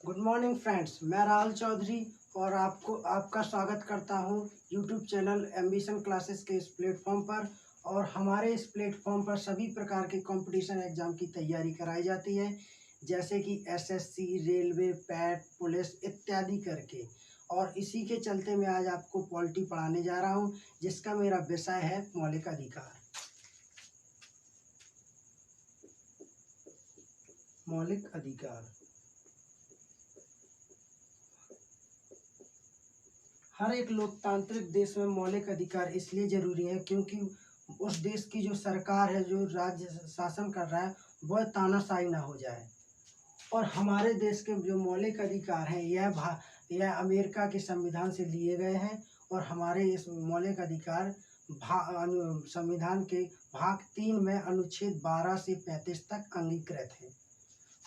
Good morning friends, मैं राहुल चौधरी और आपका स्वागत करता हूं यूट्यूब चैनल एम्बिशन क्लासेस के इस प्लेटफॉर्म पर। और हमारे इस प्लेटफॉर्म पर सभी प्रकार के कंपटीशन एग्जाम की तैयारी कराई जाती है, जैसे कि एसएससी, रेलवे, पैट, पुलिस इत्यादि करके। और इसी के चलते मैं आज आपको पॉलिटी पढ़ाने जा रहा हूं, जिसका मेरा विषय है मौलिक अधिकार। मौलिक अधिकार हर एक लोकतांत्रिक देश में मौलिक अधिकार इसलिए जरूरी है क्योंकि उस देश की जो सरकार है, जो राज्य शासन कर रहा है, वह तानाशाही ना हो जाए। और हमारे देश के जो मौलिक अधिकार हैं, यह अमेरिका के संविधान से लिए गए हैं। और हमारे इस मौलिक अधिकार संविधान के भाग 3 में अनुच्छेद 12 से 35 तक अंगीकृत है।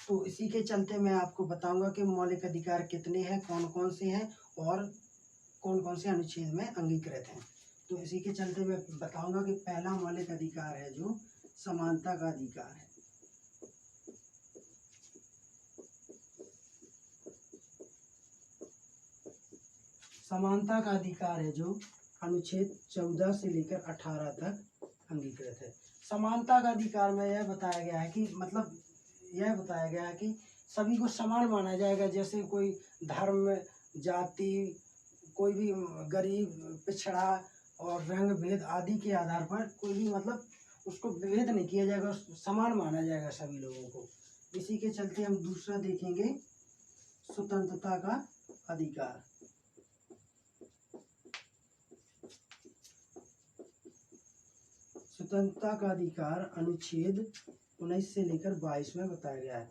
तो इसी के चलते मैं आपको बताऊंगा कि मौलिक अधिकार कितने हैं, कौन कौन से हैं और कौन कौन से अनुच्छेद में अंगीकृत हैं। तो इसी के चलते मैं बताऊंगा कि पहला मौलिक अधिकार है जो समानता का अधिकार है। समानता का अधिकार है जो अनुच्छेद 14 से लेकर 18 तक अंगीकृत है। समानता का अधिकार में यह बताया गया है कि यह बताया गया है कि सभी को समान माना जाएगा। जैसे कोई धर्म, जाति, कोई भी गरीब, पिछड़ा और रंग भेद आदि के आधार पर कोई भी उसको भेद नहीं किया जाएगा, समान माना जाएगा सभी लोगों को। इसी के चलते हम दूसरा देखेंगे, स्वतंत्रता का अधिकार। स्वतंत्रता का अधिकार अनुच्छेद 19 से लेकर 22 में बताया गया है।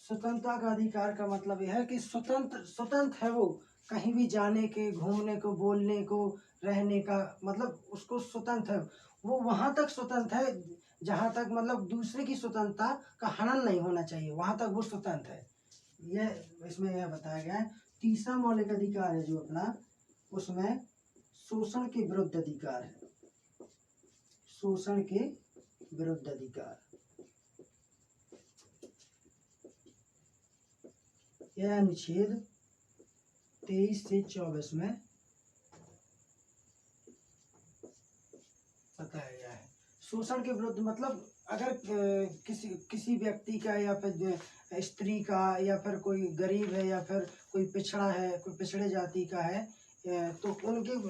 स्वतंत्रता का अधिकार का मतलब यह है कि स्वतंत्र है वो, कहीं भी जाने के, घूमने को, बोलने को, रहने का, उसको स्वतंत्र है। वो वहां तक स्वतंत्र है जहां तक दूसरे की स्वतंत्रता का हनन नहीं होना चाहिए, वहां तक वो स्वतंत्र है। यह इसमें यह बताया गया है। तीसरा मौलिक अधिकार है जो अपना, उसमें शोषण के विरुद्ध अधिकार है। शोषण के विरुद्ध अधिकार, यह अनुच्छेद 23 से 24 में बताया गया है। शोषण के विरुद्ध अगर किसी व्यक्ति का या फिर स्त्री का या फिर कोई गरीब है या फिर कोई पिछड़ा है, कोई पिछड़े जाति का है, तो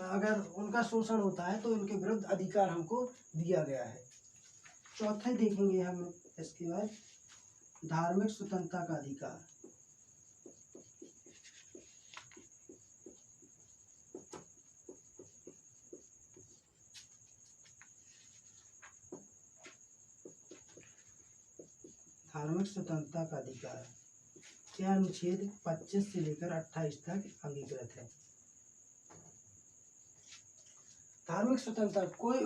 अगर उनका शोषण होता है तो उनके विरुद्ध अधिकार हमको दिया गया है। चौथे देखेंगे हम इसके बाद, धार्मिक स्वतंत्रता का अधिकार। धार्मिक स्वतंत्रता का अधिकार, यह अनुच्छेद 25 से लेकर 28 तक अंगीकृत है। धार्मिक स्वतंत्रता कोई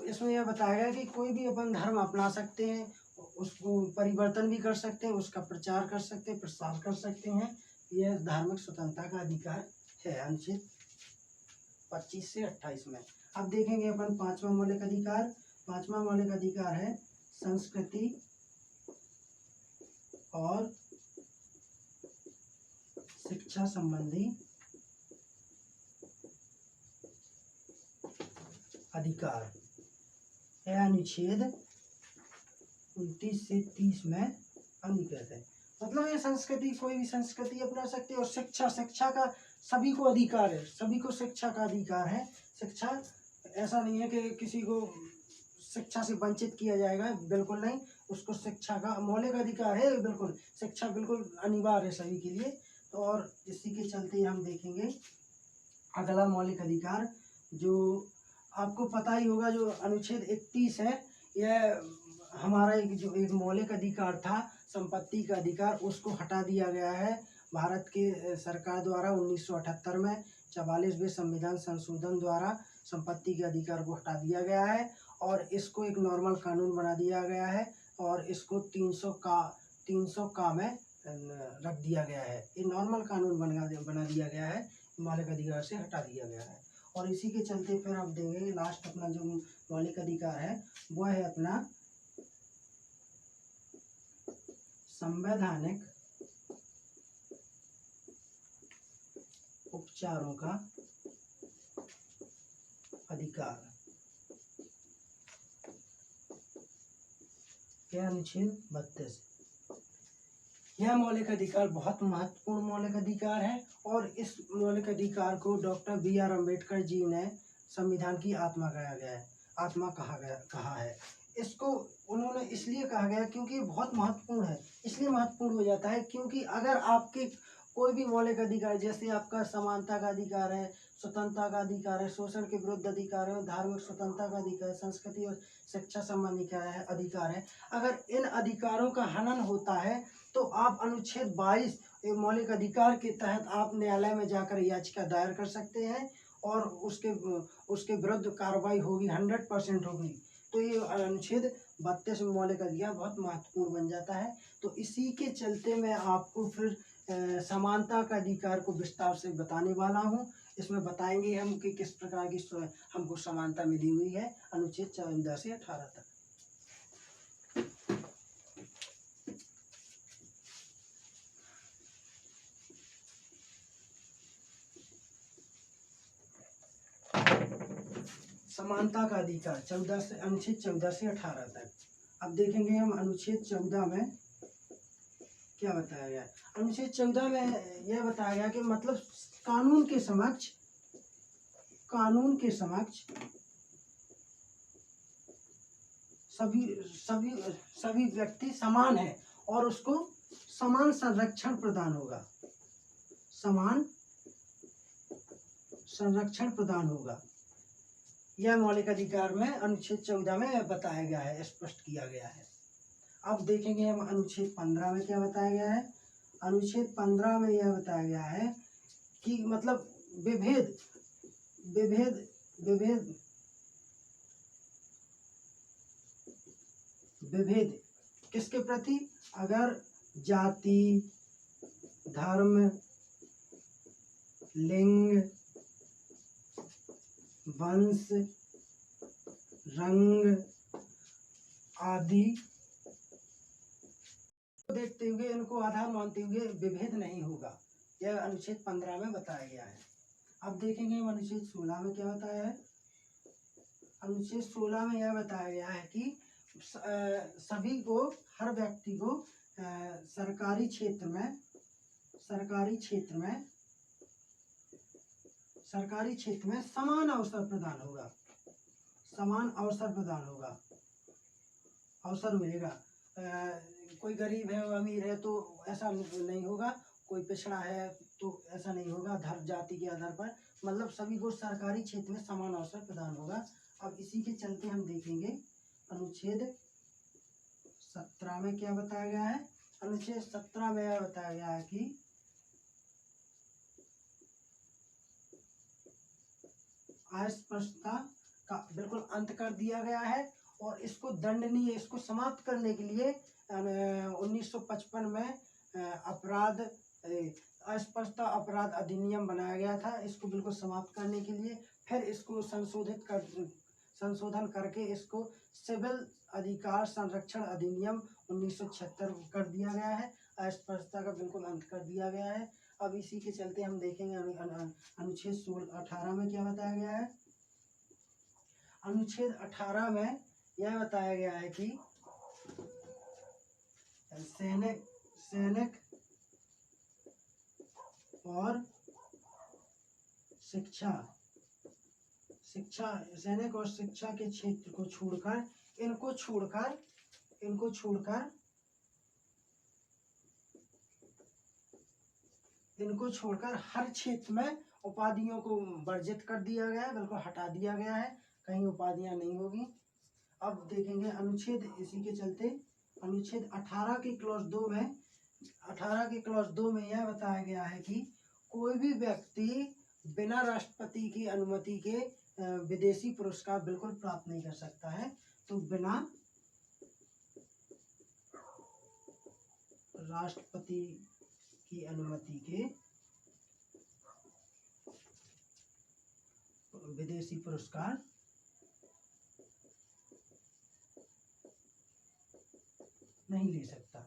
इसमें यह बताया गया कि कोई भी अपन धर्म अपना सकते हैं, उसको परिवर्तन भी कर सकते हैं, उसका प्रचार कर सकते हैं, प्रसार कर सकते हैं। यह धार्मिक स्वतंत्रता का अधिकार है अनुच्छेद 25 से 28 में। अब देखेंगे अपन पांचवा मौलिक अधिकार। पांचवा मौलिक अधिकार है संस्कृति और शिक्षा संबंधी अधिकार। यह अनुच्छेद 29 से 30 में अंगीकृत है। ये संस्कृति, कोई भी संस्कृति अपना सकते हैं। और शिक्षा का सभी को अधिकार है, सभी को शिक्षा का अधिकार है। शिक्षा, ऐसा नहीं है कि किसी को शिक्षा से वंचित किया जाएगा, बिल्कुल नहीं। उसको शिक्षा का मौलिक अधिकार है, बिल्कुल शिक्षा बिल्कुल अनिवार्य है सभी के लिए। तो और इसी के चलते हम देखेंगे अगला मौलिक अधिकार, जो आपको पता ही होगा, जो अनुच्छेद 31 है। यह हमारा एक मौलिक अधिकार था, संपत्ति का अधिकार, उसको हटा दिया गया है भारत के सरकार द्वारा 1978 में 44वें संविधान संशोधन द्वारा संपत्ति के अधिकार को हटा दिया गया है। और इसको एक नॉर्मल कानून बना दिया गया है और इसको 300 का में रख दिया गया है। ये नॉर्मल कानून बना दिया गया है, मौलिक अधिकार से हटा दिया गया है। और इसी के चलते फिर आप देंगे लास्ट अपना जो मौलिक अधिकार है, वह है अपना संवैधानिक विचारों का अधिकार। क्या अनुच्छेद 32। यह मौलिक अधिकार बहुत महत्वपूर्ण मौलिक अधिकार है और इस मौलिक अधिकार को डॉक्टर बी.आर. अम्बेडकर जी ने संविधान की आत्मा कहा है। इसको उन्होंने इसलिए कहा गया क्योंकि बहुत महत्वपूर्ण है। इसलिए महत्वपूर्ण हो जाता है क्योंकि अगर आपके कोई भी मौलिक अधिकार, जैसे आपका समानता का अधिकार है, स्वतंत्रता का अधिकार है, शोषण के विरुद्ध अधिकार है, धार्मिक स्वतंत्रता का अधिकार है, संस्कृति और शिक्षा संबंधी अधिकार है, अगर इन अधिकारों का हनन होता है तो आप अनुच्छेद 22 मौलिक अधिकार के तहत आप न्यायालय में जाकर याचिका दायर कर सकते हैं और उसके विरुद्ध कार्रवाई होगी, 100% होगी। तो ये अनुच्छेद 32 मौलिक अधिकार बहुत महत्वपूर्ण बन जाता है। तो इसी के चलते मैं आपको फिर समानता का अधिकार को विस्तार से बताने वाला हूँ। इसमें बताएंगे हम कि किस प्रकार की हमको समानता मिली हुई है अनुच्छेद 14 से 18 तक। समानता का अधिकार अनुच्छेद 14 से 18 तक। अब देखेंगे हम अनुच्छेद 14 में क्या बताया गया। अनुच्छेद 14 में यह बताया गया कि मतलब कानून के समक्ष सभी व्यक्ति समान है और उसको समान संरक्षण प्रदान होगा। समान संरक्षण प्रदान होगा। यह मौलिक अधिकार में अनुच्छेद 14 में बताया गया है, स्पष्ट किया गया है। अब देखेंगे हम अनुच्छेद 15 में क्या बताया गया है। अनुच्छेद 15 में यह बताया गया है कि मतलब विभेद किसके प्रति, अगर जाति, धर्म, लिंग, वंश, रंग आदि देखते हुए इनको आधार मानते हुए विभेद नहीं होगा। यह अनुच्छेद 15 में बताया गया है। अब देखेंगे हम अनुच्छेद 16 में क्या बताया है। अनुच्छेद 16 में यह बताया गया है कि सभी को, हर व्यक्ति को सरकारी क्षेत्र में समान अवसर प्रदान होगा। अवसर मिलेगा। कोई गरीब है और अमीर है तो ऐसा नहीं होगा, कोई पिछड़ा है तो ऐसा नहीं होगा धर्म जाति के आधार पर, मतलब सभी को सरकारी क्षेत्र में समान अवसर प्रदान होगा। अब इसी के चलते हम देखेंगे अनुच्छेद 17 में क्या बताया गया है। अनुच्छेद 17 में यह बताया गया है कि अस्पृश्यता का बिल्कुल अंत कर दिया गया है और इसको दंडनीय, इसको समाप्त करने के लिए 1955 में अस्पृश्यता अपराध अधिनियम बनाया गया था। इसको बिल्कुल समाप्त करने के लिए फिर इसको संशोधन करके इसको सिविल अधिकार संरक्षण अधिनियम 1976 कर दिया गया है। अस्पृश्यता का बिल्कुल अंत कर दिया गया है। अब इसी के चलते हम देखेंगे अनुच्छेद 18 में क्या बताया गया है। अनुच्छेद 18 में यह बताया गया है कि सैनिक और सैनिक और शिक्षा के क्षेत्र को छोड़कर हर क्षेत्र में उपाधियों को वर्जित कर दिया गया है, बिल्कुल हटा दिया गया है, कहीं उपाधियां नहीं होगी। अब देखेंगे अनुच्छेद, इसी के चलते अनुच्छेद 18 के क्लॉज 2 में यह बताया गया है कि कोई भी व्यक्ति बिना राष्ट्रपति की अनुमति के विदेशी पुरस्कार बिल्कुल प्राप्त नहीं कर सकता है। तो बिना राष्ट्रपति की अनुमति के विदेशी पुरस्कार नहीं ले सकता।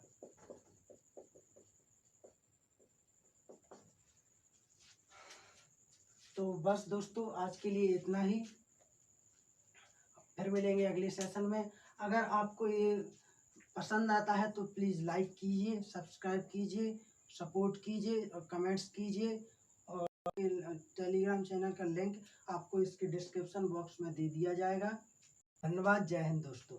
तो बस दोस्तों आज के लिए इतना ही, फिर मिलेंगे अगले सेशन में। अगर आपको ये पसंद आता है तो प्लीज़ लाइक कीजिए, सब्सक्राइब कीजिए, सपोर्ट कीजिए और कमेंट्स कीजिए। और टेलीग्राम चैनल का लिंक आपको इसके डिस्क्रिप्शन बॉक्स में दे दिया जाएगा। धन्यवाद। जय हिंद दोस्तों।